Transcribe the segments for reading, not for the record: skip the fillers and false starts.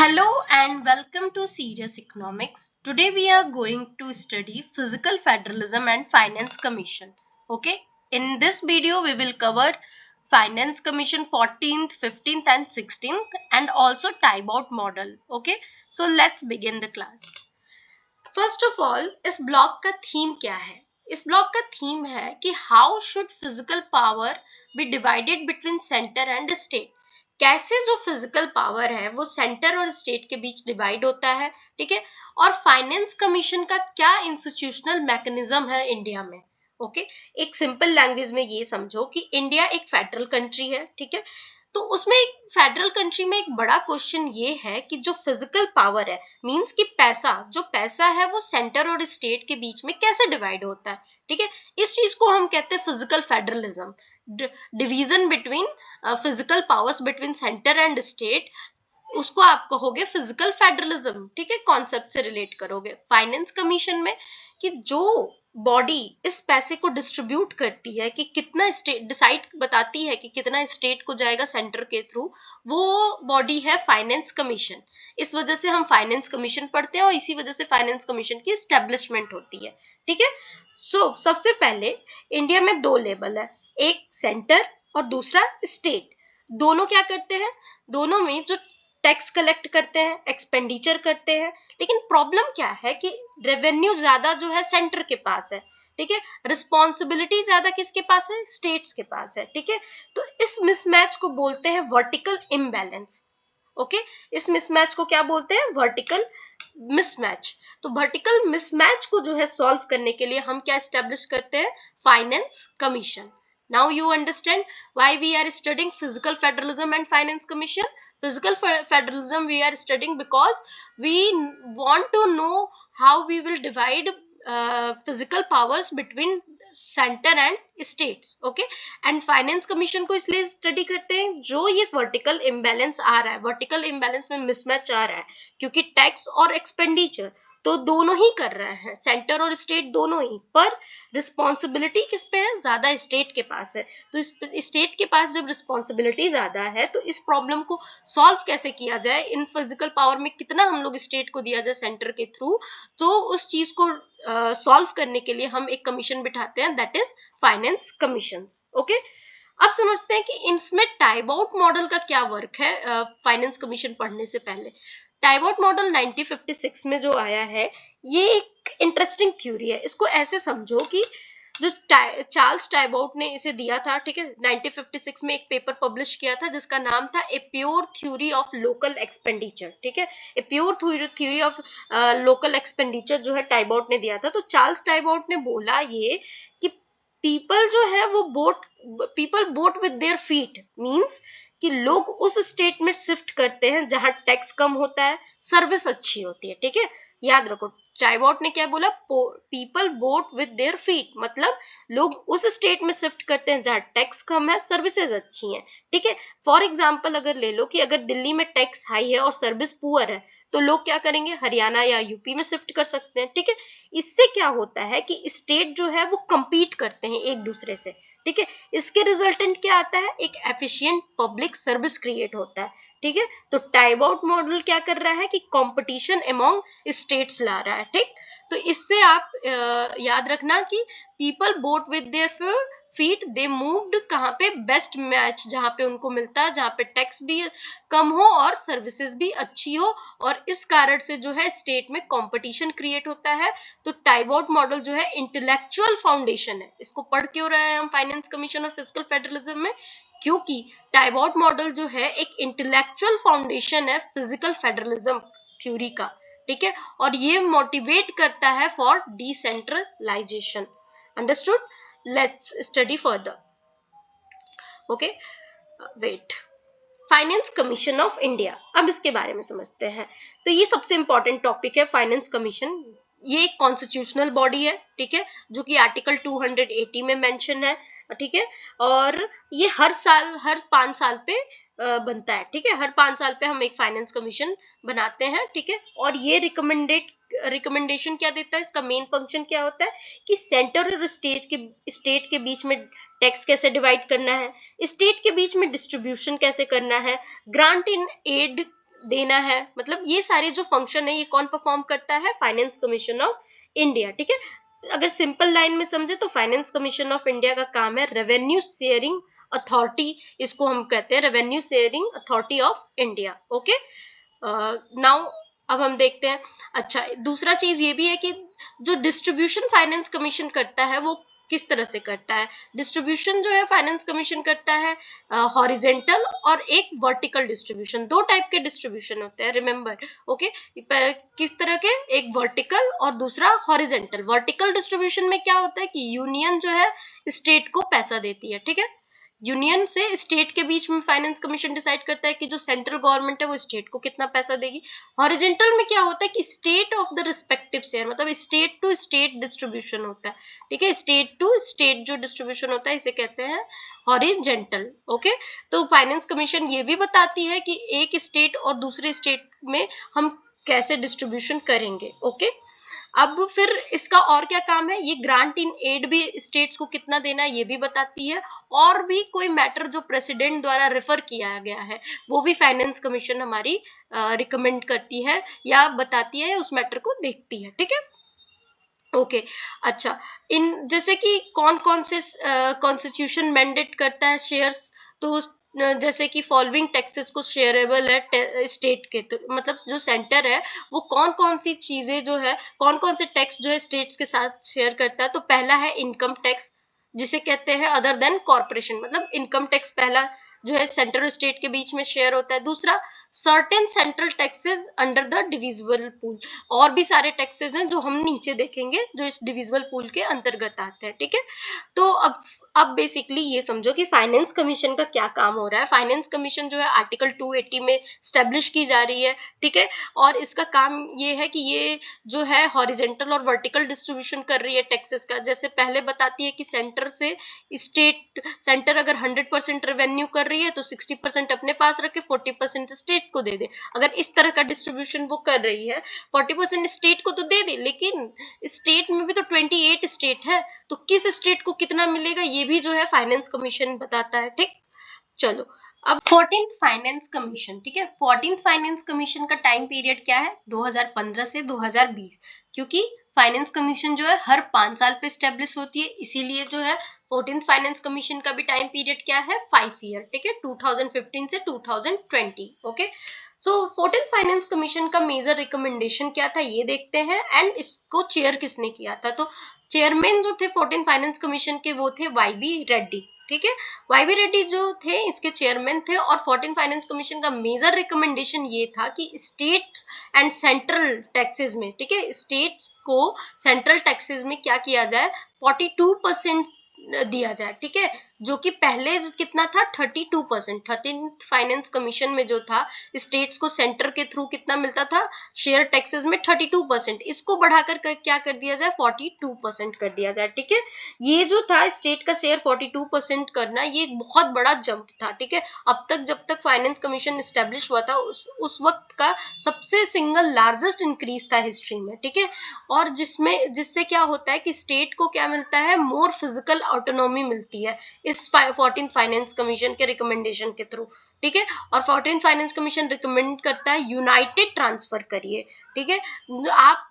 Hello and welcome to Serious Economics. Today we are going to study Physical Federalism and Finance Commission. Okay, in this video we will cover Finance Commission 14th, 15th and 16th and also tie-out model. Okay, so let's begin the class. First of all इस block का theme क्या है? इस block का theme है कि how should physical power be divided between centre and state. कैसे जो फिजिकल पावर है वो सेंटर और स्टेट के बीच डिवाइड होता है, ठीक है. और फाइनेंस कमीशन का क्या इंस्टीट्यूशनल मैकेनिज्म है इंडिया में. ओके, एक सिंपल लैंग्वेज में ये समझो कि इंडिया एक फेडरल कंट्री है, ठीक है. तो उसमें एक फेडरल कंट्री में एक बड़ा क्वेश्चन ये है कि जो फिजिकल पावर है, मींस कि जो पैसा है वो सेंटर और स्टेट के बीच में कैसे डिवाइड होता है, ठीक है. इस चीज को हम कहते हैं physical federalism, division between physical powers between centre and state. उसको आप कहोगे फिजिकल फेडरलिज्म, ठीक है, कॉन्सेप्ट से रिलेट करोगे. फाइनेंस कमीशन में कि जो बॉडी इस पैसे को डिस्ट्रीब्यूट करती है कि कितना स्टेट डिसाइड बताती है कि कितना स्टेट को जाएगा सेंटर के थ्रू, वो बॉडी है फाइनेंस कमीशन. इस वजह से हम फाइनेंस कमीशन पढ़ते हैं और इसी वजह से फाइनेंस कमीशन की एस्टेब्लिशमेंट होती है, ठीक है. सबसे पहले इंडिया में दो लेवल है, एक सेंटर और दूसरा स्टेट. दोनों क्या करते हैं? दोनों में जो टैक्स कलेक्ट करते हैं, एक्सपेंडिचर करते हैं, लेकिन प्रॉब्लम क्या है कि रेवेन्यू ज्यादा जो है सेंटर के पास है, ठीक है. रिस्पॉन्सिबिलिटी ज्यादा किसके पास है? स्टेट्स के पास है, ठीक है. तो इस मिसमैच को बोलते हैं वर्टिकल इम्बैलेंस. ओके, इस मिसमैच को क्या बोलते हैं? Vertical mismatch. तो वर्टिकल मिसमैच को जो है सॉल्व करने के लिए हम क्या एस्टेब्लिश करते हैं? Finance commission. Now you understand why we are studying physical federalism and finance commission. Physical federalism we are studying because we want to know how we will divide physical powers between centre and states. Okay, and finance commission को इसलिए study करते हैं जो ये vertical imbalance आ रहा है, vertical imbalance में mismatch आ रहा है, क्योंकि टैक्स और एक्सपेंडिचर तो दोनों ही कर रहे हैं, सेंटर और स्टेट दोनों ही, पर रिस्पॉन्सिबिलिटी किस पे है? ज्यादा स्टेट के पास है. तो इस स्टेट के पास जब रिस्पॉन्सिबिलिटी ज्यादा है तो इस प्रॉब्लम को सॉल्व कैसे किया जाए, इन फिजिकल पावर में कितना हम लोग स्टेट को दिया जाए सेंटर के थ्रू, तो उस चीज को सॉल्व करने के लिए हम एक कमीशन बिठाते हैं, that is finance commission. Okay, अब समझते हैं कि इसमें टाइबाउट मॉडल का क्या वर्क है. फाइनेंस कमीशन पढ़ने से पहले टाइबाउट मॉडल 1956 में जो आया है, ये एक इंटरेस्टिंग थ्योरी है. इसको ऐसे समझो कि जो चार्ल्स टाइबाउट ने इसे दिया था, ठीक है, 1956 में एक पेपर पब्लिश किया था जिसका नाम था a pure theory of local expenditure, ठीक है. A pure theory of local expenditure जो है टाइबाउट ने दिया था. तो चार्ल्स टाइबाउट ने बोला ये कि पीपल जो है वो people vote with their feet, means कि लोग उस स्टेट में शिफ्ट करते हैं जहां टैक्स कम होता है, सर्विस अच्छी होती है, ठीक है. याद रखो, टाइबाउट ने क्या बोला? People vote with their feet, मतलब लोग उस स्टेट में शिफ्ट करते हैं जहां टैक्स कम है, सर्विसेज अच्छी हैं, ठीक है. फॉर एग्जांपल अगर ले लो कि अगर दिल्ली में टैक्स हाई है और सर्विस पुअर है, तो लोग क्या करेंगे? हरियाणा या यूपी में शिफ्ट कर सकते हैं, ठीक है. इससे क्या होता है कि स्टेट जो है वो कंपीट करते हैं एक दूसरे से, ठीक है. इसके रिजल्टेंट क्या आता है? एक एफिशिएंट पब्लिक सर्विस क्रिएट होता है, ठीक है. तो टाइबाउट मॉडल क्या कर रहा है कि कंपटीशन अमंग स्टेट्स ला रहा है, ठीक. तो इससे आप याद रखना कि people vote with their feet, they moved कहाँ पे? बेस्ट मैच, जहाँ पे उनको मिलता है, जहाँ पे टैक्स भी कम हो और सर्विसेज भी अच्छी हो, और इस कारण से जो है स्टेट में कंपटीशन क्रिएट होता है. तो टाइबाउट मॉडल जो है इंटेलेक्चुअल फाउंडेशन है. इसको पढ़ क्यों रहे हैं हम फाइनेंस कमीशन और फिजिकल फेडरलिज्म में? क्योंकि टाइबाउट मॉडल जो है एक इंटेलेक्चुअल फाउंडेशन है फिजिकल फेडरलिज्म थ्योरी का, ठीक है. और ये मोटिवेट करता है for decentralization. Understood? Let's study further. Okay, wait. Finance commission of India, अब इसके बारे में समझते हैं. तो ये सबसे इंपॉर्टेंट टॉपिक है फाइनेंस कमीशन. ये एक कॉन्स्टिट्यूशनल बॉडी है, ठीक है, जो कि आर्टिकल 280 में मेंशन है, ठीक है. और ये हर 5 साल पे बनता है, ठीक है. हर 5 साल पे हम एक फाइनेंस कमीशन बनाते हैं, ठीक है. और ये रिकमेंडेशन क्या देता है? इसका मेन फंक्शन क्या होता है कि सेंटर और स्टेट के बीच में टैक्स कैसे डिवाइड करना है, स्टेट के बीच में डिस्ट्रीब्यूशन कैसे करना है, ग्रांट इन एड देना है, मतलब ये सारे जो फंक्शन है ये कौन परफॉर्म करता है, फाइनेंस कमीशन ऑफ इंडिया। ठीक है, अगर सिंपल लाइन में समझे तो फाइनेंस कमीशन ऑफ इंडिया का काम है रेवेन्यू शेयरिंग अथॉरिटी, इसको हम कहते हैं revenue sharing authority of India. Okay, now अब हम देखते हैं। अच्छा, दूसरा चीज ये भी है कि जो डिस्ट्रीब्यूशन फाइनेंस कमीशन करता है वो किस तरह से करता है। डिस्ट्रीब्यूशन जो है फाइनेंस कमीशन करता है हॉरिजेंटल और एक वर्टिकल डिस्ट्रीब्यूशन, दो टाइप के डिस्ट्रीब्यूशन होते हैं, रिमेंबर। ओके, किस तरह के, एक वर्टिकल और दूसरा हॉरिजेंटल। वर्टिकल डिस्ट्रीब्यूशन में क्या होता है कि यूनियन जो है स्टेट को पैसा देती है। ठीक है, यूनियन से स्टेट के बीच में फाइनेंस कमीशन डिसाइड करता है कि जो सेंट्रल गवर्नमेंट है वो स्टेट को कितना पैसा देगी। हॉरिजेंटल में क्या होता है कि state of the respective share, मतलब स्टेट टू स्टेट डिस्ट्रीब्यूशन होता है। ठीक है, स्टेट टू स्टेट जो डिस्ट्रीब्यूशन होता है इसे कहते हैं हॉरिजेंटल। ओके, तो फाइनेंस कमीशन ये भी बताती है कि एक स्टेट और दूसरे स्टेट में हम कैसे डिस्ट्रीब्यूशन करेंगे। ओके, अब फिर इसका और क्या काम है, ये ग्रांट इन एड भी स्टेट्स को कितना देना है ये भी बताती है, और भी कोई मैटर जो प्रेसिडेंट द्वारा रेफर किया गया है वो भी फाइनेंस कमीशन हमारी रिकमेंड करती है या बताती है, उस मैटर को देखती है। ठीक है, ओके, अच्छा, इन जैसे कि कौन कौन से कॉन्स्टिट्यूशन मैंडेट करता है शेयर्स, तो जैसे कि फॉलोइंग टैक्सेस को शेयरेबल है स्टेट के, तो मतलब जो सेंटर है वो कौन कौन सी चीजें जो है, कौन कौन से टैक्स जो है स्टेट्स के साथ शेयर करता है। तो पहला है इनकम टैक्स, जिसे कहते हैं अदर देन कॉर्पोरेशन, मतलब इनकम टैक्स पहला जो है सेंट्रल स्टेट के बीच में शेयर होता है। दूसरा, certain central taxes under the divisible pool, और भी सारे टैक्सेस हैं जो हम नीचे देखेंगे जो इस डिविजिबल पूल के अंतर्गत आते हैं। ठीक है, तो अब बेसिकली ये समझो कि फाइनेंस कमीशन का क्या काम हो रहा है। फाइनेंस कमीशन जो है आर्टिकल 280 में स्टेब्लिश की जा रही है। ठीक है, और इसका काम ये है कि ये जो है हॉरिजेंटल और वर्टिकल डिस्ट्रीब्यूशन कर रही है टैक्सेस का। जैसे पहले बताती है कि सेंटर से स्टेट, सेंटर अगर 100% रेवेन्यू कर रही है तो 60% अपने पास रखे, 40% स्टेट को दे दे। अगर इस तरह का डिस्ट्रीब्यूशन वो कर रही है, 40% स्टेट को तो दे दे, लेकिन स्टेट में भी तो 28 स्टेट है, तो किस स्टेट को कितना मिलेगा ये भी जो है फाइनेंस कमीशन बताता है। ठीक, चलो अब 14th फाइनेंस कमीशन। ठीक है, 14th फाइनेंस कमीशन का टाइम पीरियड क्या है, 2015 से 2020, क्योंकि फाइनेंस कमीशन जो है हर 5 साल पे स्टेब्लिश होती है, इसीलिए जो है 14th फाइनेंस कमीशन का भी टाइम पीरियड क्या है, 5 ईयर। ठीक है, 2015 से 2020। ओके, सो 14th फाइनेंस कमीशन का मेजर रिकमेंडेशन क्या था ये देखते हैं, एंड इसको चेयर किसने किया था। तो चेयरमैन जो थे 14th फाइनेंस कमीशन के वो थे वाई.बी. रेड्डी। ठीक है, वाई.बी. रेड्डी जो थे इसके चेयरमैन थे, और 14th फाइनेंस कमीशन का मेजर रिकमेंडेशन ये था कि स्टेट्स एंड सेंट्रल टैक्सेस में, ठीक है, स्टेट्स को सेंट्रल टैक्सेस में क्या किया जाए, 42% दिया जाए। ठीक है, जो कि पहले कितना था, 32%। 13th फाइनेंस कमीशन में जो था स्टेट्स को सेंटर के थ्रू कितना मिलता था शेयर टैक्सेस में, 32%, इसको बढ़ाकर क्या कर दिया जाए, 42% कर दिया जाए। ठीक है, ये जो था स्टेट का शेयर 42% करना, ये एक बहुत बड़ा जंप था। ठीक है, अब तक जब तक फाइनेंस कमीशन स्टेब्लिश हुआ था उस वक्त का सबसे सिंगल लार्जेस्ट इंक्रीज था हिस्ट्री में। ठीक है, और जिससे क्या होता है कि स्टेट को क्या मिलता है, मोर फिजिकल ऑटोनॉमी मिलती है इस 14th फाइनेंस कमीशन के रिकमेंडेशन के थ्रू। ठीक है, और 14th फाइनेंस कमीशन रिकमेंड करता है यूनाइटेड ट्रांसफर करिए। ठीक है, आप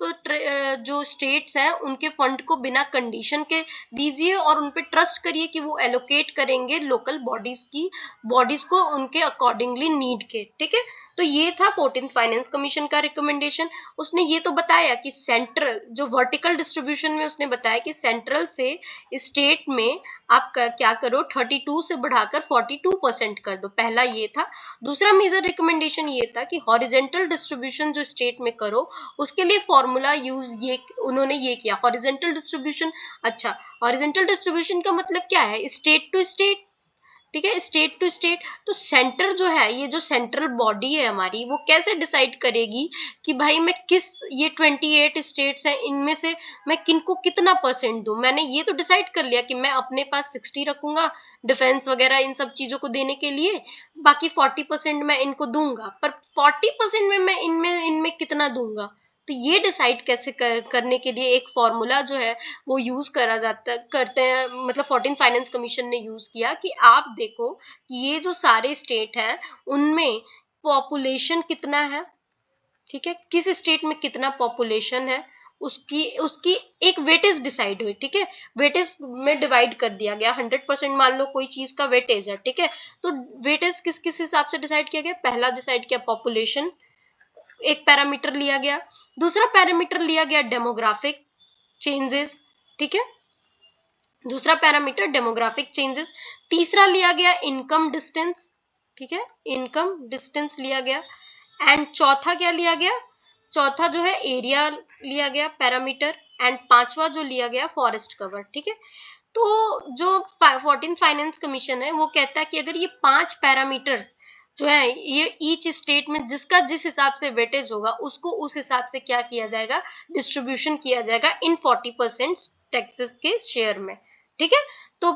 जो स्टेट्स हैं उनके फंड को बिना कंडीशन के दीजिए और उन पे ट्रस्ट करिए कि वो एलोकेट करेंगे लोकल बॉडीज को उनके अकॉर्डिंगली नीड के। ठीक है, तो ये था 14th फाइनेंस कमीशन का रिकमेंडेशन। उसने ये तो बताया कि सेंट्रल जो वर्टिकल डिस्ट्रीब्यूशन में उसने बताया कि सेंट्रल से स्टेट में आप क्या करो, 32 से बढ़ाकर 42% कर दो, पहला ये था। दूसरा मेजर रिकमेंडेशन ये था कि हॉरिजेंटल डिस्ट्रीब्यूशन जो स्टेट में करो उसके लिए फॉर्मूला यूज ये उन्होंने ये किया, हॉरिजेंटल डिस्ट्रीब्यूशन। अच्छा, हॉरिजेंटल डिस्ट्रीब्यूशन का मतलब क्या है, स्टेट टू स्टेट। ठीक है, स्टेट टू स्टेट। तो सेंटर जो है, ये जो सेंट्रल बॉडी है हमारी, वो कैसे डिसाइड करेगी कि भाई मैं किस, ये 28 स्टेट्स हैं इनमें से मैं किनको कितना परसेंट दूं। मैंने ये तो डिसाइड कर लिया कि मैं अपने पास 60 रखूंगा डिफेंस वगैरह इन सब चीजों को देने के लिए, बाकी 40% मैं इनको दूंगा, पर 40% में मैं इनमें इनमें कितना दूंगा। तो ये डिसाइड कैसे करने के लिए एक फॉर्मूला जो है वो यूज करा जाता करते हैं, मतलब 14th फाइनेंस कमीशन ने यूज किया कि आप देखो कि ये जो सारे स्टेट हैं उनमें पॉपुलेशन कितना है, ठीक है, किस स्टेट में कितना पॉपुलेशन है, उसकी उसकी एक वेटेज डिसाइड हुई, ठीक है, वेटेज में डिवाइड कर दिया गया। 100% मान लो कोई चीज का वेटेज है, ठीक है, तो वेटेज किस किस हिसाब से डिसाइड किया गया, पहला डिसाइड किया पॉपुलेशन, एक पैरामीटर लिया गया, दूसरा पैरामीटर लिया गया डेमोग्राफिक चेंजेस, ठीक है, दूसरा पैरामीटर डेमोग्राफिक चेंजेस, तीसरा लिया गया इनकम डिस्टेंस, ठीक है, इनकम डिस्टेंस लिया गया, एंड चौथा क्या लिया गया, चौथा जो है एरिया लिया गया पैरामीटर, एंड पांचवा जो लिया गया फॉरेस्ट कवर, ठीक है। तो जो 14th फाइनेंस कमीशन है वो कहता है कि अगर ये 5 पैरामीटर्स जो है ये ईच स्टेट में जिसका जिस हिसाब से वेटेज होगा उसको उस हिसाब से क्या किया जाएगा, डिस्ट्रीब्यूशन किया जाएगा इन 40% टैक्सेस के शेयर में, ठीक है। तो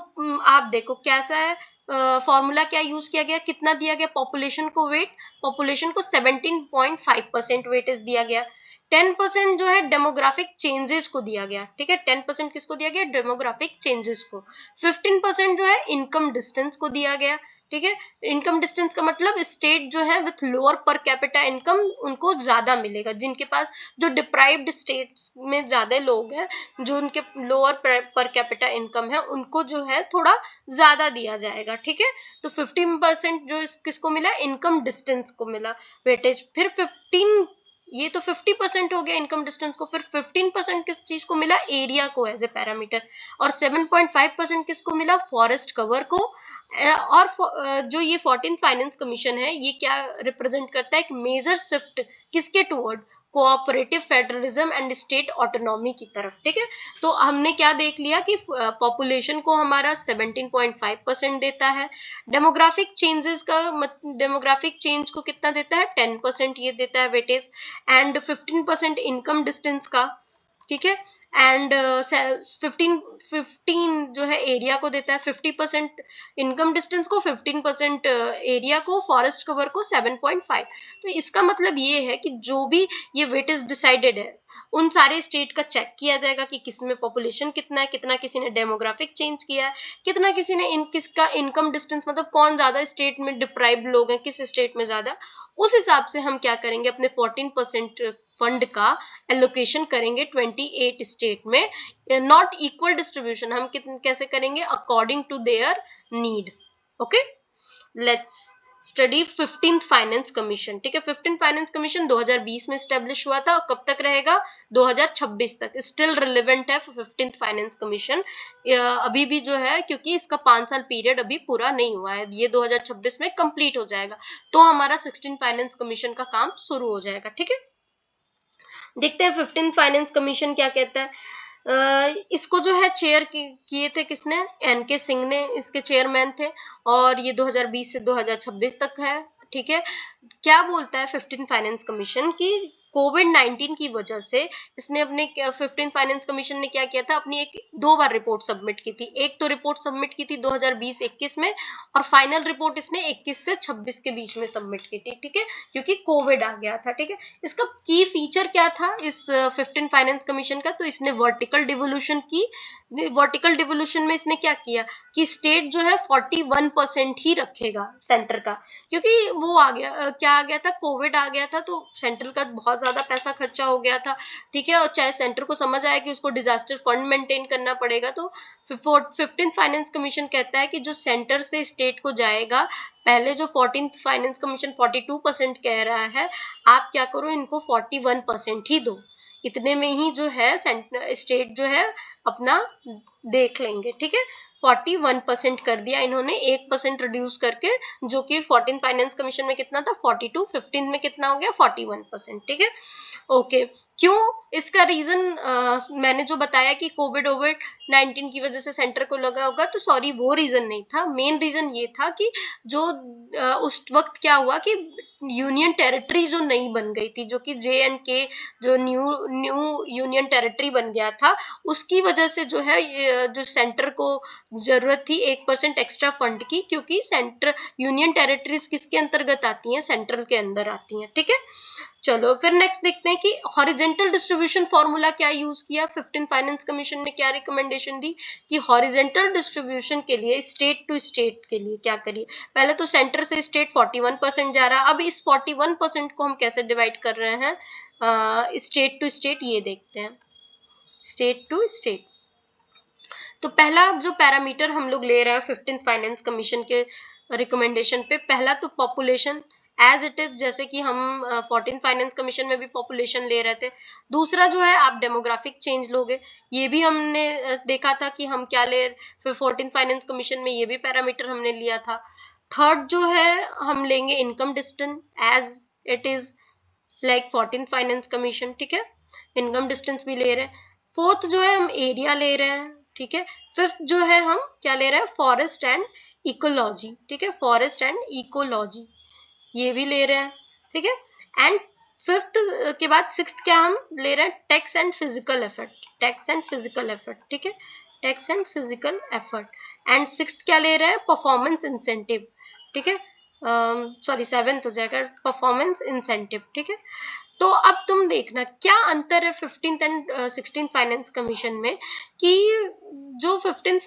आप देखो कैसा है, फॉर्मूला क्या यूज किया गया, कितना दिया गया पॉपुलेशन को वेट, पॉपुलेशन को 17.5% वेटेज दिया गया, 10% जो है डेमोग्राफिक चेंजेस को दिया गया, ठीक है, 10% किसको दिया गया, डेमोग्राफिक चेंजेस को, 15% जो है इनकम डिस्टेंस को दिया गया, ठीक है। इनकम डिस्टेंस का मतलब स्टेट जो है with lower per capita income उनको ज्यादा मिलेगा, जिनके पास जो डिप्राइव्ड स्टेट्स में ज्यादा लोग हैं, जो उनके लोअर पर कैपिटा इनकम है उनको जो है थोड़ा ज्यादा दिया जाएगा, ठीक है। तो 15% जो किसको मिला, इनकम डिस्टेंस को मिला वेटेज, फिर 15, ये तो 50% हो गया इनकम डिस्टेंस को, फिर 15% किस चीज को मिला, एरिया को एज ए पैरामीटर, और 7.5% किसको मिला, फॉरेस्ट कवर को। और जो ये 14th फाइनेंस कमीशन है ये क्या रिप्रेजेंट करता है, एक मेजर शिफ्ट किसके toward, cooperative federalism and state autonomy की तरफ, ठीक है। तो हमने क्या देख लिया कि पॉपुलेशन को हमारा 17.5% देता है, डेमोग्राफिक चेंजेस का डेमोग्राफिक चेंज को कितना देता है, 10% ये देता है वेटेज, एंड 15% इनकम डिस्टेंस का, ठीक है, एंड 15 जो है एरिया को देता है, 50% इनकम डिस्टेंस को, 15% एरिया को, फॉरेस्ट कवर को 7.5। तो इसका मतलब ये है कि जो भी ये वेटेज डिसाइडेड है उन सारे स्टेट का चेक किया जाएगा कि किसमें पॉपुलेशन कितना है, कितना किसी ने डेमोग्राफिक चेंज किया है, कितना किसी ने किसका इनकम डिस्टेंस, मतलब कौन ज्यादा स्टेट में डिप्राइव्ड लोग हैं, किस स्टेट में ज्यादा, उस हिसाब से हम क्या करेंगे, अपने 14% फंड का एलोकेशन करेंगे 28 स्टेट में, नॉट इक्वल डिस्ट्रीब्यूशन, हम कैसे करेंगे, according to their need. Okay, let's study 15th finance commission, ठीक है। 15th फाइनेंस कमीशन 2020 में स्टेब्लिश हुआ था और कब तक रहेगा, 2026 तक, स्टिल रिलेवेंट है 15th फाइनेंस कमीशन अभी भी जो है, क्योंकि इसका 5 साल पीरियड अभी पूरा नहीं हुआ है, ये 2026 में कंप्लीट हो जाएगा, तो हमारा 16th फाइनेंस कमीशन का काम शुरू हो जाएगा, ठीक है। देखते हैं 15th फाइनेंस कमीशन क्या कहता है। इसको जो है चेयर किए थे किसने, एनके सिंह ने इसके चेयरमैन थे, और ये 2020 से 2026 तक है, ठीक है। क्या बोलता है 15th फाइनेंस कमीशन की, कोविड-19 की वजह से इसने अपने 15th फाइनेंस कमीशन ने क्या किया था, अपनी एक 2 बार रिपोर्ट सबमिट की थी, एक तो रिपोर्ट सबमिट की थी 2020-21 में, और फाइनल रिपोर्ट इसने 21 से 26 के बीच में सबमिट की थी, ठीक है, क्योंकि कोविड आ गया था, ठीक है। इसका की फीचर क्या था इस 15th फाइनेंस कमीशन का, तो इसने वर्टिकल डिवोल्यूशन की, वर्टिकल डिवोल्यूशन में इसने क्या किया कि स्टेट जो है 41% ही रखेगा सेंटर का, क्योंकि वो आ गया क्या आ गया था, कोविड आ गया था, तो सेंट्रल का बहुत ज्यादा पैसा खर्चा हो गया था, ठीक है, और चाहे सेंटर को समझ आया कि उसको डिजास्टर फंड मेंटेन करना पड़ेगा, तो 15th फाइनेंस कमीशन कहता है कि जो सेंटर से स्टेट को जाएगा, पहले जो 14th फाइनेंस कमीशन 42% कह रहा है, आप क्या करो इनको 41% ही दो, इतने में ही जो है स्टेट जो है अपना देख लेंगे, ठीक है। 41% कर दिया इन्होंने, 1% रिड्यूस करके, जो कि 14th फाइनेंस कमीशन में कितना था 42, 15 में कितना हो गया 41%, ठीक है। ओके, क्यों, इसका रीजन मैंने जो बताया कि कोविड-19 की वजह से सेंटर को लगा होगा, तो सॉरी वो रीजन नहीं था, मेन रीजन ये था कि जो उस वक्त क्या हुआ कि यूनियन टेरिटरी जो नई बन गई थी, जो कि JNK जो न्यू यूनियन टेरिटरी बन गया था, उसकी वजह से जो है जो सेंटर को जरूरत थी 1% एक्स्ट्रा फंड की, क्योंकि सेंटर यूनियन टेरिटरीज किसके अंतर्गत आती हैं, सेंट्रल के अंदर आती हैं, ठीक है। चलो फिर नेक्स्ट देखते हैं कि हॉरिजेंटल डिस्ट्रीब्यूशन फॉर्मूला क्या यूज किया। 15 फाइनेंस कमीशन ने क्या रिकमेंडेशन दी कि हॉरिजेंटल डिस्ट्रीब्यूशन के लिए स्टेट टू स्टेट के लिए क्या करिए, पहले तो सेंटर से स्टेट 41% जा रहा है, अब इस 41% को हम कैसे डिवाइड कर रहे हैं स्टेट टू स्टेट, ये देखते हैं स्टेट टू स्टेट। तो पहला जो पैरामीटर हम लोग ले रहे हैं 15 फाइनेंस कमीशन के रिकमेंडेशन पे, पहला तो पॉपुलेशन एज इट इज, जैसे कि हम 14 फाइनेंस कमीशन में भी पॉपुलेशन ले रहे थे। दूसरा जो है आप डेमोग्राफिक चेंज लोगे, ये भी हमने देखा था कि हम क्या ले, फिर 14 फाइनेंस कमीशन में ये भी पैरामीटर हमने लिया था। थर्ड जो है हम लेंगे income distance as it is like 14 finance commission, ठीक है, इनकम डिस्टेंस भी ले रहे हैं। फोर्थ जो है हम एरिया ले रहे हैं, ठीक है। फिफ्थ जो है हम क्या ले रहे हैं, फॉरेस्ट एंड इकोलॉजी, ठीक है, फॉरेस्ट एंड इकोलॉजी ये भी ले रहे हैं, ठीक है। एंड फिफ्थ के बाद सिक्स्थ क्या हम ले रहे हैं, tax and physical effort, tax and physical effort, ठीक है, tax and physical effort. And sixth क्या ले रहे हैं, परफॉर्मेंस इंसेंटिव, ठीक है, सॉरी सेवेंथ हो जाएगा परफॉर्मेंस इंसेंटिव, ठीक है। तो अब तुम देखना क्या अंतर है 15th and 16th finance commission में, कि जो 14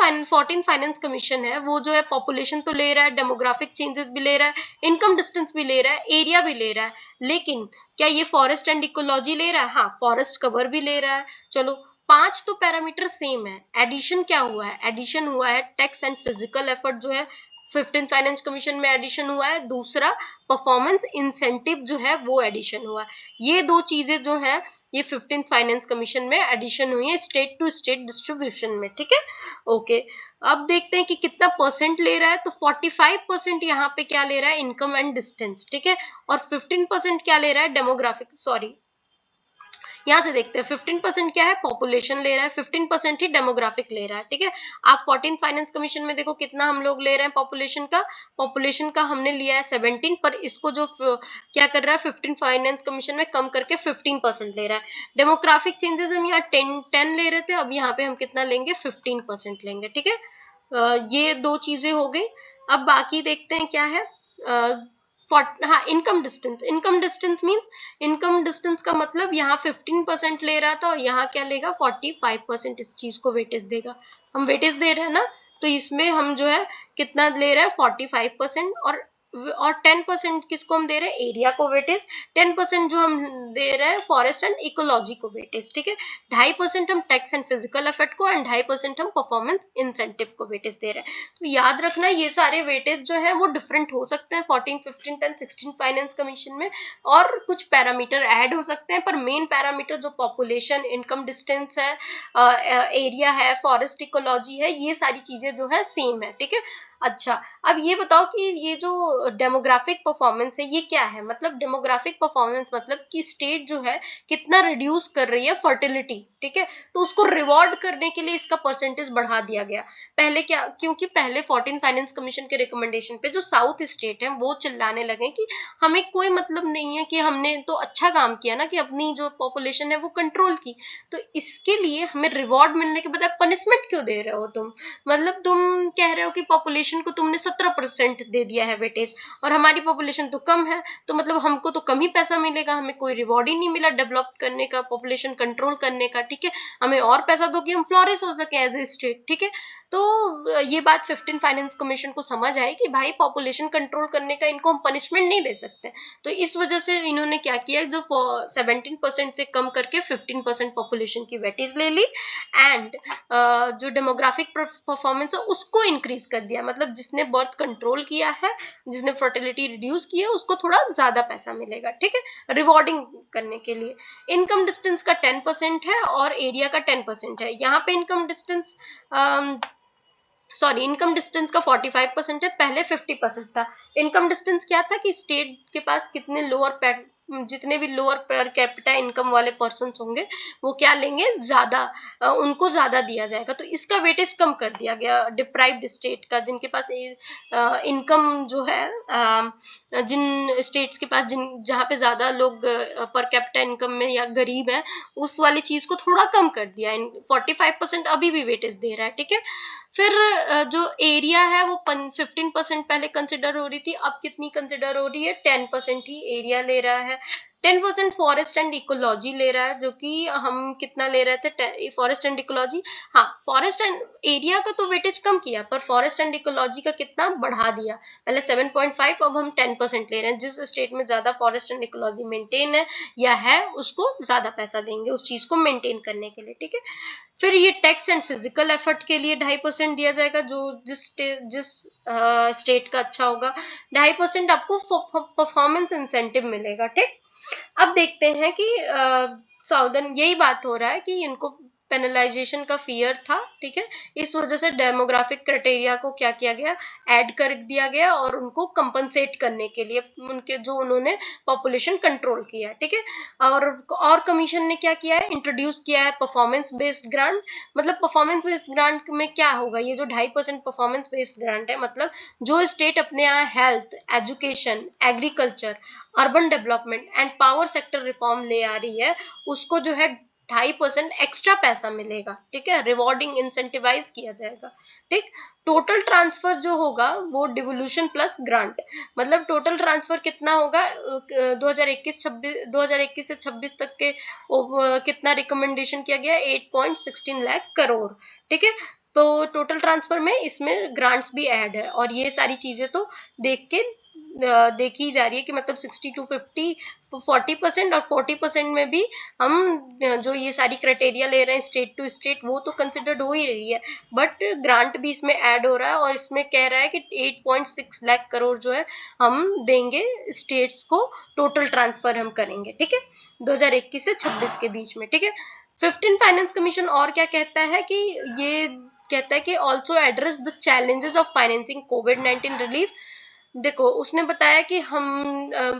फाइनेंस कमीशन है वो जो है पॉपुलेशन तो ले रहा है, डेमोग्राफिक चेंजेस भी ले रहा है, इनकम डिस्टेंस भी ले रहा है, एरिया भी ले रहा है, लेकिन क्या ये फॉरेस्ट एंड इकोलॉजी ले रहा है, हाँ फॉरेस्ट कवर भी ले रहा है। चलो 5 तो पैरामीटर सेम है, एडिशन क्या हुआ है, एडिशन हुआ है टैक्स एंड फिजिकल एफर्ट जो है 15 फाइनेंस कमीशन में एडिशन हुआ है, दूसरा परफॉर्मेंस इंसेंटिव जो है वो एडिशन हुआ है। ये दो चीजें जो है ये 15 फाइनेंस कमीशन में एडिशन हुई है स्टेट टू स्टेट डिस्ट्रीब्यूशन में, ठीक है। ओके, अब देखते हैं कि कितना परसेंट ले रहा है, तो 45% यहाँ पे क्या ले रहा है, इनकम एंड डिस्टेंस, ठीक है, और 15% क्या ले रहा है, डेमोग्राफिक, सॉरी यहाँ से देखते हैं 15% क्या है, पॉपुलेशन ले रहा है, 15% ही डेमोग्राफिक ले रहा है, ठीक है। आप 14 फाइनेंस कमीशन में देखो कितना हम लोग ले रहे हैं पॉपुलेशन का हमने लिया है 17, पर इसको जो क्या कर रहा है 15 फाइनेंस कमीशन में कम करके 15% ले रहा है। डेमोग्राफिक चेंजेस हम यहाँ 10 ले रहे थे, अब यहाँ पे हम कितना लेंगे 15% लेंगे, ठीक है। ये दो चीजें हो गई। अब बाकी देखते हैं क्या है, हाँ income distance mean, income distance का मतलब यहाँ 15% ले रहा था और यहाँ क्या लेगा 45% इस चीज को वेटेज देगा, हम वेटेज दे रहे हैं ना, तो इसमें हम जो है कितना ले रहे हैं 45%, और 10% किसको हम दे रहे हैं, एरिया को वेटेज, 10% जो हम दे रहे हैं फॉरेस्ट एंड इकोलॉजी को वेटेज, ठीक है। 2.5% हम टैक्स एंड फिजिकल एफर्ट को एंड 2.5% हम परफॉर्मेंस इंसेंटिव को वेटेज दे रहे हैं। तो याद रखना ये सारे वेटेज जो है वो डिफरेंट हो सकते हैं 14, 15 एंड 16 फाइनेंस कमीशन में, और कुछ पैरामीटर ऐड हो सकते हैं, पर मेन पैरामीटर जो पॉपुलेशन, इनकम डिस्टेंस है, एरिया है, फॉरेस्ट इकोलॉजी है, ये सारी चीजें जो है सेम है, ठीक है। अच्छा, अब ये बताओ कि ये जो डेमोग्राफिक परफॉर्मेंस है ये क्या है, मतलब डेमोग्राफिक परफॉर्मेंस मतलब कि स्टेट जो है कितना रिड्यूस कर रही है फर्टिलिटी, ठीक है, तो उसको रिवॉर्ड करने के लिए इसका परसेंटेज बढ़ा दिया गया। पहले क्या, क्योंकि पहले 14 फाइनेंस कमीशन के रिकमेंडेशन पे जो साउथ स्टेट है वो चिल्लाने लगे कि हमें कोई मतलब नहीं है, कि हमने तो अच्छा काम किया ना कि अपनी जो पॉपुलेशन है वो कंट्रोल की, तो इसके लिए हमें रिवॉर्ड मिलने के बजाय पनिशमेंट क्यों दे रहे हो तुम, मतलब तुम कह रहे हो कि पॉपुलेशन को तुमने 17% दे दिया है वेटेज, और हमारी पॉपुलेशन तो कम है, तो मतलब हमको तो कम ही पैसा मिलेगा, हमें कोई रिवॉर्ड ही नहीं मिला डेवलप करने का, पॉपुलेशन कंट्रोल करने का, ठीक है, हमें और पैसा दो कि हम फ्लोरिश हो सके एज ए स्टेट, ठीक है। तो ये बात 15 फाइनेंस कमीशन को समझ आई कि भाई पॉपुलेशन कंट्रोल करने का इनको हम पनिशमेंट नहीं दे सकते, तो इस वजह से इन्होंने क्या किया, जो 17% से कम करके 15% पॉपुलेशन की वेटेज ले ली, एंड जो डेमोग्राफिक परफॉर्मेंस है उसको इंक्रीज कर दिया, मतलब जिसने बर्थ कंट्रोल किया है, जिसने फर्टिलिटी रिड्यूस की है, उसको थोड़ा ज्यादा पैसा मिलेगा, ठीक है, रिवॉर्डिंग करने के लिए। इनकम डिस्टेंस का 10% है और एरिया का 10% है, यहाँ पे इनकम डिस्टेंस इनकम डिस्टेंस का 45% है, पहले 50% था। इनकम डिस्टेंस क्या था कि स्टेट के पास कितने जितने भी लोअर पर कैपिटा इनकम वाले पर्सन होंगे वो क्या लेंगे, ज्यादा उनको ज्यादा दिया जाएगा, तो इसका वेटेज कम कर दिया गया डिप्राइव्ड स्टेट का, जिनके पास इनकम जो है जिन स्टेट्स के पास जहाँ पे ज्यादा लोग पर कैपिटा इनकम में या गरीब है, उस वाली चीज को थोड़ा कम कर दिया। 45% अभी भी वेटेज दे रहा है, ठीक है। फिर जो एरिया है वो 15% पहले कंसिडर हो रही थी, अब कितनी कंसिडर हो रही है, 10% ही एरिया ले रहा है। 10% फॉरेस्ट एंड इकोलॉजी ले रहा है, जो कि हम कितना ले रहे थे फॉरेस्ट एंड इकोलॉजी, हाँ फॉरेस्ट एंड एरिया का तो वेटेज कम किया, पर फॉरेस्ट एंड इकोलॉजी का कितना बढ़ा दिया, पहले 7.5 अब हम 10% ले रहे हैं। जिस स्टेट में ज्यादा फॉरेस्ट एंड इकोलॉजी मेंटेन है या है उसको ज्यादा पैसा देंगे उस चीज को मेंटेन करने के लिए, ठीक है। फिर ये टैक्स एंड फिजिकल एफर्ट के लिए 2.5% दिया जाएगा, जो जिस स्टेट का अच्छा होगा। 2.5% आपको परफॉर्मेंस इंसेंटिव मिलेगा, ठीक। अब देखते हैं कि साउदर्न, यही बात हो रहा है कि इनको पेनलाइजेशन का फियर था, ठीक है, इस वजह से डेमोग्राफिक क्राइटेरिया को क्या किया गया, ऐड कर दिया गया, और उनको कंपनसेट करने के लिए उनके जो उन्होंने पॉपुलेशन कंट्रोल किया, ठीक है। और कमीशन ने क्या किया है, इंट्रोड्यूस किया है परफॉर्मेंस बेस्ड ग्रांट। मतलब परफॉर्मेंस बेस्ड ग्रांट में क्या होगा, ये जो 2.5% परफॉर्मेंस बेस्ड ग्रांट है, मतलब जो स्टेट अपने यहाँ health, education, agriculture, urban development and power sector reform ले आ रही है, उसको जो है 2.5% एक्स्ट्रा पैसा मिलेगा, ठीक है, रिवॉर्डिंग इंसेंटिवाइज किया जाएगा, ठीक। टोटल ट्रांसफर जो होगा वो डिवोल्यूशन प्लस ग्रांट, मतलब टोटल ट्रांसफर कितना होगा 2021 से 26 तक के कितना रिकमेंडेशन किया गया, 8.16 लाख करोड़, ठीक है। तो टोटल ट्रांसफर में इसमें ग्रांट्स भी ऐड है, और ये सारी चीजें तो देखी जा रही है कि मतलब 60 to 50 40% और 40% में भी हम जो ये सारी क्राइटेरिया ले रहे हैं स्टेट टू स्टेट, वो तो कंसिडर्ड हो ही रही है, बट ग्रांट भी इसमें ऐड हो रहा है, और इसमें कह रहा है कि 8.6 लाख करोड़ जो है हम देंगे स्टेट्स को, टोटल ट्रांसफर हम करेंगे, ठीक है, 2021 से 26 के बीच में, ठीक है। 15 फाइनेंस कमीशन और क्या कहता है कि ये कहता है कि also address the challenges of financing covid relief. देखो उसने बताया कि हम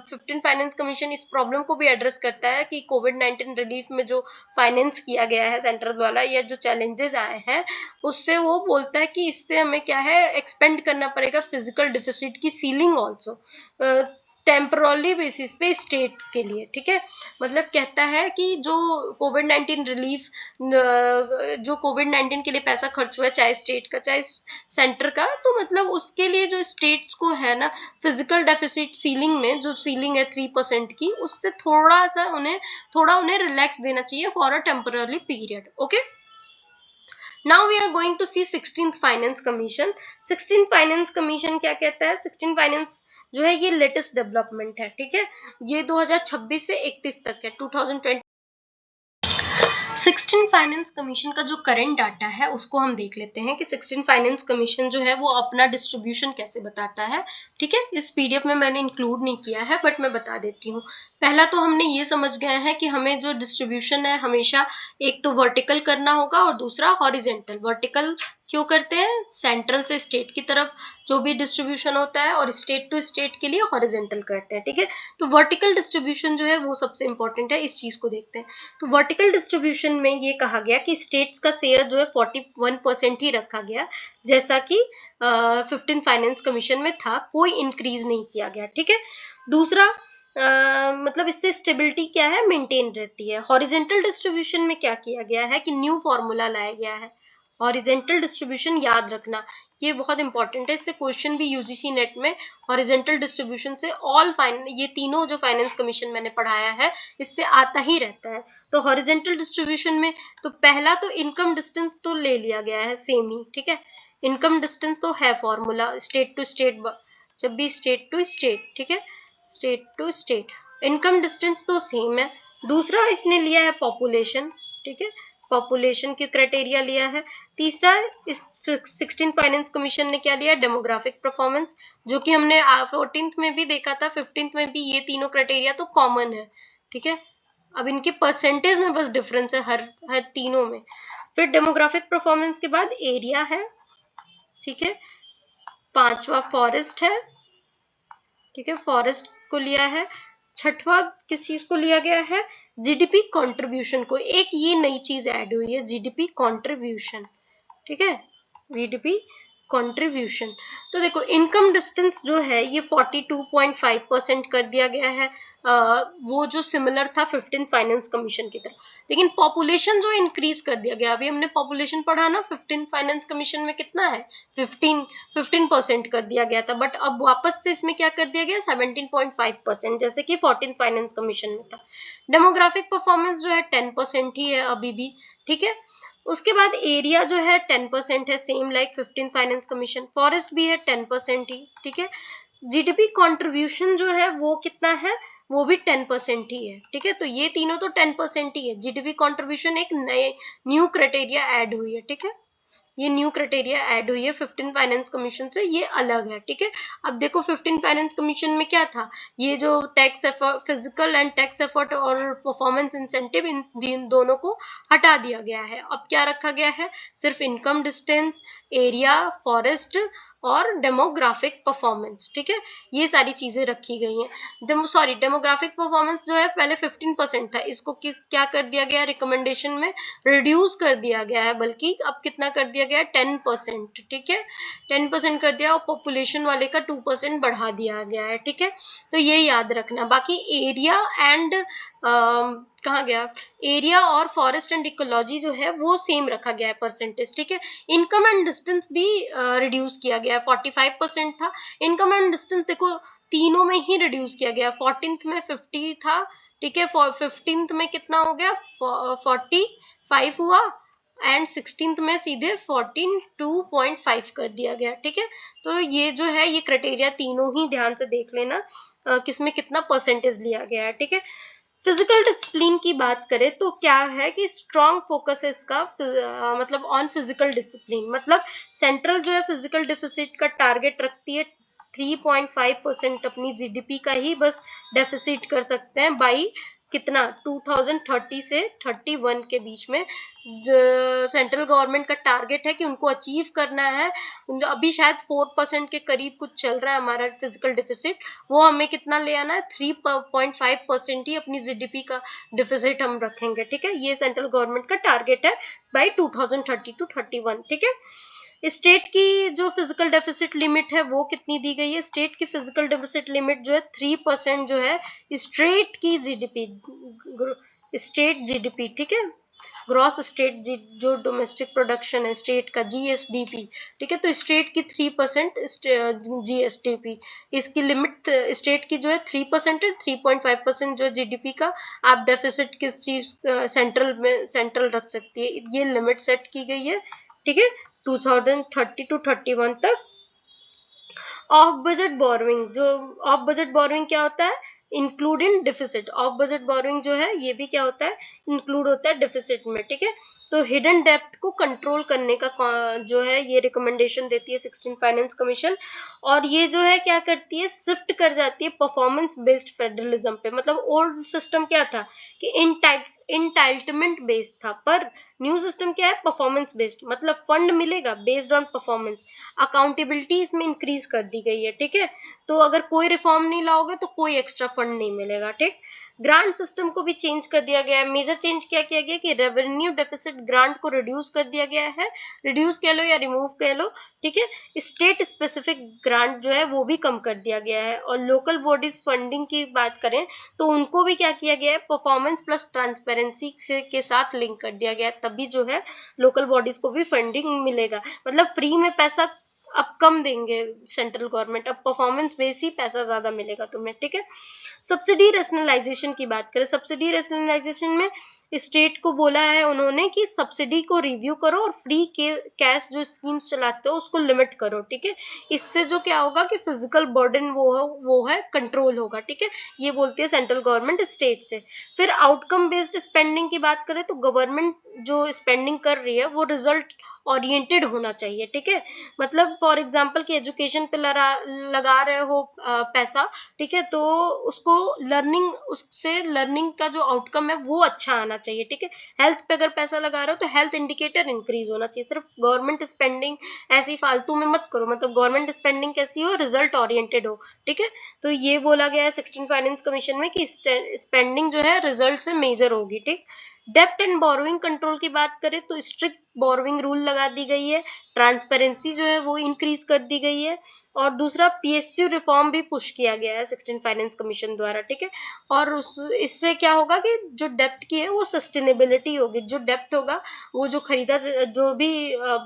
15 फाइनेंस कमीशन इस प्रॉब्लम को भी एड्रेस करता है कि कोविड-19 रिलीफ में जो फाइनेंस किया गया है सेंटर द्वारा या जो चैलेंजेस आए हैं, उससे वो बोलता है कि इससे हमें क्या है, एक्सपेंड करना पड़ेगा फिजिकल डिफिसिट की सीलिंग ऑल्सो टेम्पररी बेसिस पे स्टेट के लिए, ठीक है। मतलब कहता है कि जो कोविड-19 रिलीफ, जो कोविड-19 के लिए पैसा खर्च हुआ है, चाहे स्टेट का चाहे सेंटर का, तो मतलब उसके लिए जो स्टेट्स को है ना, फिजिकल डेफिसिट सीलिंग में जो सीलिंग है 3% की, उससे थोड़ा उन्हें रिलैक्स देना चाहिए for a temporary period, okay. Now we are going to see 16th finance commission. 16th finance commission क्या कहता है, 16 फाइनेंस जो है ये लेटेस्ट डेवलपमेंट है, ठीक है, ये 2026 से 31 तक है, 2020। 16 फाइनेंस कमीशन का जो करंट डाटा है उसको हम देख लेते हैं कि 16 फाइनेंस कमीशन जो है वो अपना डिस्ट्रीब्यूशन कैसे बताता है, ठीक है। इस पीडीएफ में मैंने इंक्लूड नहीं किया है, बट मैं बता देती हूँ। पहला तो हमने ये समझ गए हैं कि हमें जो डिस्ट्रीब्यूशन है हमेशा एक तो वर्टिकल करना होगा और दूसरा हॉरिजेंटल। वर्टिकल क्यों करते हैं, सेंट्रल से स्टेट की तरफ जो भी डिस्ट्रीब्यूशन होता है, और स्टेट टू स्टेट के लिए हॉरिजेंटल करते हैं, ठीक है। तो वर्टिकल डिस्ट्रीब्यूशन जो है वो सबसे इंपॉर्टेंट है, इस चीज को देखते हैं। तो वर्टिकल डिस्ट्रीब्यूशन में ये कहा गया कि स्टेट्स का शेयर जो है 41% ही रखा गया, जैसा कि 15 फाइनेंस कमीशन में था, कोई इंक्रीज नहीं किया गया, ठीक है। दूसरा मतलब इससे स्टेबिलिटी क्या है, मेंटेन रहती है। हॉरिजेंटल डिस्ट्रीब्यूशन में क्या किया गया है कि न्यू फॉर्मूला लाया गया है। हॉरिजेंटल डिस्ट्रीब्यूशन याद रखना, ये बहुत इंपॉर्टेंट है, इससे क्वेश्चन भी यूजीसी नेट में हॉरिजेंटल डिस्ट्रीब्यूशन से ये तीनों जो फाइनेंस कमीशन मैंने पढ़ाया है इससे आता ही रहता है। तो हॉरिजेंटल डिस्ट्रीब्यूशन में तो पहला तो इनकम डिस्टेंस तो ले लिया गया है सेम ही, ठीक है। इनकम डिस्टेंस तो है फॉर्मूला स्टेट टू स्टेट, जब भी स्टेट टू स्टेट, ठीक है, state to state income distance तो सेम है। दूसरा इसने लिया है पॉपुलेशन, ठीक है, पॉपुलेशन की क्राइटेरिया लिया है। तीसरा इस 16 फाइनेंस कमीशन ने क्या लिया, डेमोग्राफिक परफॉर्मेंस, जो कि हमने 14th में भी देखा था, 15th में भी ये तीनों क्राइटेरिया तो कॉमन है, ठीक है। अब इनके परसेंटेज में बस डिफरेंस है हर तीनों में। फिर डेमोग्राफिक परफॉर्मेंस के बाद एरिया है, ठीक है। पांचवा फॉरेस्ट है, ठीक है, फॉरेस्ट को लिया है। छठवां किस चीज को लिया गया है, जीडीपी कंट्रीब्यूशन को। एक ये नई चीज ऐड हुई है, जीडीपी कंट्रीब्यूशन, ठीक है, जीडीपी कंट्रीब्यूशन, तो देखो इनकम डिस्टेंस जो है ये 42.5% कर दिया गया है, वो जो सिमिलर था 15 फाइनेंस कमीशन की तरह। लेकिन पॉपुलेशन जो इंक्रीज कर दिया गया, अभी हमने पॉपुलेशन पढ़ा ना, 15 फाइनेंस कमीशन में कितना है, 15% कर दिया गया था, बट अब वापस से इसमें क्या कर दिया गया, 17.5%, जैसे कि 14 फाइनेंस कमीशन में था। डेमोग्राफिक परफॉर्मेंस जो है 10% ही है अभी भी, ठीक है। उसके बाद एरिया जो है 10% है, same like 15 finance commission. Forest भी है 10% ही, ठीक है। जीडीपी कंट्रीब्यूशन जो है वो कितना है, वो भी 10% ही है, ठीक है। तो ये तीनों तो 10% ही है। जीडीपी कंट्रीब्यूशन एक नए न्यू क्राइटेरिया ऐड हुई है, ठीक है। ये न्यू क्राइटेरिया ऐड हुई है 15 फाइनेंस कमीशन से, ये अलग है, ठीक है। अब देखो 15 फाइनेंस कमीशन में क्या था, ये जो tax effort, physical and tax effort और परफॉर्मेंस इंसेंटिव, इन दोनों को हटा दिया गया है। अब क्या रखा गया है, सिर्फ इनकम डिस्टेंस, एरिया, फॉरेस्ट और डेमोग्राफिक परफॉर्मेंस, ठीक है। ये सारी चीजें रखी गई हैं। सॉरी, डेमोग्राफिक परफॉर्मेंस जो है पहले 15% था, इसको क्या कर दिया गया, रिकमेंडेशन में रिड्यूस कर दिया गया है, बल्कि अब कितना कर दिया गया है, 10%, ठीक है। 10% कर दिया और पॉपुलेशन वाले का 2% बढ़ा दिया गया है, ठीक है। तो ये याद रखना। बाकी एरिया एंड कहाँ गया, एरिया और फॉरेस्ट एंड इकोलॉजी जो है वो सेम रखा गया है परसेंटेज, ठीक है। इनकम एंड डिस्टेंस भी रिड्यूस किया गया है, 45% था। इनकम एंड डिस्टेंस देखो तीनों में ही रिड्यूस किया गया, 14th में 50 था, ठीक है। 15th में कितना हो गया, 45 हुआ, एंड 16th में सीधे 14.2.5 कर दिया गया, ठीक है। तो ये जो है ये क्राइटेरिया तीनों ही ध्यान से देख लेना, किसमें कितना परसेंटेज लिया गया है, ठीक है। फिजिकल डिसिप्लिन की बात करें तो क्या है कि स्ट्रॉन्ग फोकस है इसका, मतलब ऑन फिजिकल डिसिप्लिन, मतलब सेंट्रल जो है फिजिकल डिफिसिट का टारगेट रखती है 3.5% अपनी जीडीपी का ही बस डेफिसिट कर सकते हैं बाई कितना, 2030 से 31 के बीच में सेंट्रल गवर्नमेंट का टारगेट है कि उनको अचीव करना है। अभी शायद 4% के करीब कुछ चल रहा है हमारा फिजिकल डिफिसिट, वो हमें कितना ले आना है, 3.5% ही अपनी जीडीपी का डिफिसिट हम रखेंगे, ठीक है। ये सेंट्रल गवर्नमेंट का टारगेट है बाई 2030 to 31, ठीक है। स्टेट की जो फिजिकल डेफिसिट लिमिट है वो कितनी दी गई है, स्टेट की फिजिकल डेफिसिट लिमिट जो है 3% जो है स्टेट की जीडीपी, स्टेट जीडीपी, ठीक है, ग्रॉस स्टेट जो डोमेस्टिक प्रोडक्शन है स्टेट का, जीएसडीपी, ठीक है। तो स्टेट की 3% जीएसडीपी, इसकी लिमिट स्टेट की जो है 3% है, 3.5% जो जीडीपी का आप डेफिसिट किस चीज सेंट्रल में, सेंट्रल रख सकती है, ये लिमिट सेट की गई है, ठीक है, 2030 to 31 तक। ऑफ बजट बोरोइंग, जो ऑफ बजट बोरोइंग क्या होता है, include in deficit. Of budget borrowing जो है ये भी क्या होता है, इंक्लूड होता है डिफिसिट में, ठीक है। तो हिडन डेप्थ को कंट्रोल करने का जो है ये रिकमेंडेशन देती है 16 फाइनेंस कमीशन, और ये जो है क्या करती है, शिफ्ट कर जाती है परफॉर्मेंस बेस्ड फेडरलिज्म पे। मतलब ओल्ड सिस्टम क्या था कि इंटाइटलमेंट बेस्ड था, पर न्यू सिस्टम क्या है, परफॉर्मेंस बेस्ड, मतलब फंड मिलेगा बेस्ड ऑन परफॉर्मेंस। अकाउंटेबिलिटी इसमें इंक्रीज कर दी गई है, ठीक है। तो अगर कोई रिफॉर्म नहीं लाओगे तो कोई एक्स्ट्रा फंड नहीं मिलेगा, ठीक। ग्रांट सिस्टम को भी चेंज कर दिया गया है। मेजर चेंज क्या किया गया कि रेवेन्यू डेफिसिट ग्रांट को रिड्यूस कर दिया गया है, रिड्यूस कह लो या रिमूव कह लो, ठीक है। स्टेट स्पेसिफिक ग्रांट जो है वो भी कम कर दिया गया है। और लोकल बॉडीज फंडिंग की बात करें तो उनको भी क्या किया गया है, परफॉर्मेंस प्लस ट्रांसपेरेंसी के साथ लिंक कर दिया गया है, तभी जो है लोकल बॉडीज को भी फंडिंग मिलेगा। मतलब फ्री में पैसा अब कम देंगे सेंट्रल गवर्नमेंट, अब परफॉर्मेंस बेस ही पैसा ज्यादा मिलेगा तुम्हें, ठीक है। सब्सिडी रेशनलाइजेशन की बात करें, सब्सिडी रेशनलाइजेशन में स्टेट को बोला है उन्होंने कि सब्सिडी को रिव्यू करो और फ्री के कैश जो स्कीम्स चलाते हो उसको लिमिट करो, ठीक है। इससे जो क्या होगा कि फिजिकल बर्डन वो है कंट्रोल होगा, ठीक है। ये बोलती है सेंट्रल गवर्नमेंट स्टेट से। फिर आउटकम बेस्ड स्पेंडिंग की बात करें तो गवर्नमेंट जो स्पेंडिंग कर रही है वो रिजल्ट ओरिएंटेड होना चाहिए, ठीक है। मतलब फॉर एग्जांपल कि एजुकेशन पे लगा रहे हो पैसा, ठीक है, तो उसको लर्निंग, उससे लर्निंग का जो आउटकम है वो अच्छा आना चाहिए, ठीक है। हेल्थ पे अगर पैसा लगा रहे हो तो हेल्थ इंडिकेटर इंक्रीज होना चाहिए। सिर्फ गवर्नमेंट स्पेंडिंग ऐसी फालतू में मत करो, मतलब गवर्नमेंट स्पेंडिंग कैसी हो, रिजल्ट ओरिएंटेड हो, ठीक है। तो ये बोला गया है 16 फाइनेंस कमीशन में कि स्पेंडिंग जो है रिजल्ट से मेजर होगी, ठीक। डेप्ट एंड बोरोइंग कंट्रोल की बात करें तो स्ट्रिक्ट बोरोइंग रूल लगा दी गई है। ट्रांसपेरेंसी जो है वो इंक्रीज कर दी गई है, और दूसरा पीएसयू रिफॉर्म भी पुश किया गया है 16 फाइनेंस कमीशन द्वारा, ठीक है। और इससे क्या होगा कि जो डेप्ट की है वो सस्टेनेबिलिटी होगी, जो डेप्ट होगा वो जो खरीदा, जो भी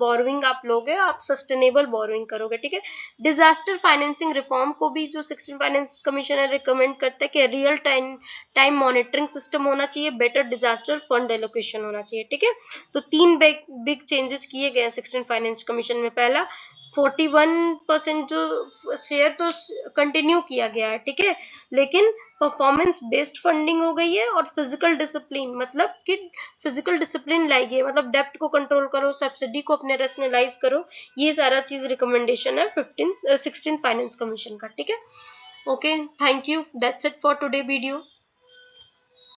बोरोइंग आप लोगे आप सस्टेनेबल बोरोइंग करोगे, ठीक है। डिजास्टर फाइनेंसिंग रिफॉर्म को भी जो 16 फाइनेंस कमीशन है रिकमेंड करता है कि रियल टाइम मॉनिटरिंग सिस्टम होना चाहिए, बेटर डिजास्टर फंड एलोकेशन होना चाहिए, ठीक है। तो तीन बिग चेंजेस किए गए हैं 16 फाइनेंस कमीशन में। पहला 41% जो शेयर तो कंटिन्यू किया गया है, ठीक है, लेकिन परफॉर्मेंस बेस्ड फंडिंग हो गई है, और फिजिकल डिसिप्लिन, मतलब कि फिजिकल डिसिप्लिन लाई गई, मतलब डेप्ट को कंट्रोल करो, सब्सिडी को अपने रैशनलाइज करो, ये सारा चीज रिकमेंडेशन है 16 फाइनेंस कमीशन का, ठीक है। Okay, thank you, that's it for today video.